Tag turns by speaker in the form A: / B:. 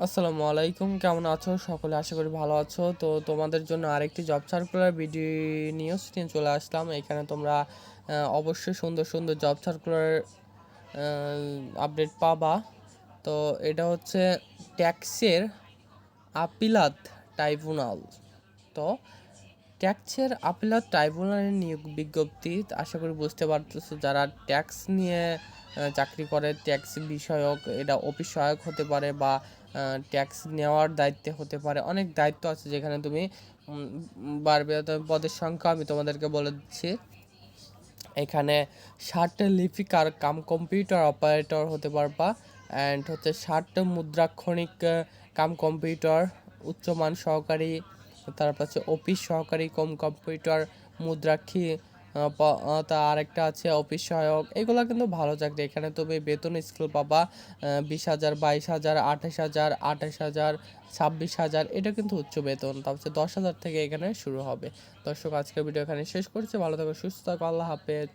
A: আসসালামু আলাইকুম, কেমন আছো সকলে? আশা করি ভালো আছো। তো তোমাদের জন্য আরেকটি জব সার্কুলার ভিডিও নিউজ নিয়ে চলে আসলাম। এখানে তোমরা অবশ্যই সুন্দর সুন্দর জব সার্কুলার আপডেট পাবা। তো এটা হচ্ছে ট্যাক্সের আপিলাত ট্রাইব্যুনাল। তো ট্যাক্সের আপিলাত ট্রাইব্যুনালের নিয়োগ বিজ্ঞপ্তি। আশা করি বুঝতে পারতেছো, যারা ট্যাক্স নিয়ে চাকরি করে, ট্যাক্স বিষয়ক, এটা অফিস সহায়ক হতে পারে বা ট্যাক্স নেওয়ার দায়িত্বে হতে পারে। অনেক দায়িত্ব আছে যেখানে তুমি বাড়বে। পদের সংখ্যা আমি তোমাদেরকে বলে দিচ্ছি। এখানে 60টা লিপিকার কাম কম্পিউটার অপারেটর হতে পারবা, অ্যান্ড হচ্ছে 60টা মুদ্রাক্ষরিক কাম কম্পিউটার উচ্চমান সহকারী, তারপর হচ্ছে অফিস সহকারী কম কম্পিউটার মুদ্রাক্ষী, তা আরেকটা আছে অফিস সহায়ক। এগুলো কিন্তু ভালো চাকরি। এখানে তুমি বেতন স্কেল পাবা 20,000, 22,000, 28,000, 28,000, 26,000। এটা কিন্তু উচ্চ বেতন। তারপর হচ্ছে 10,000 থেকে এখানে শুরু হবে। দর্শক, আজকের ভিডিও এখানে শেষ করছি। ভালো থাকো, সুস্থ থাকো, আল্লাহ হাফেজ।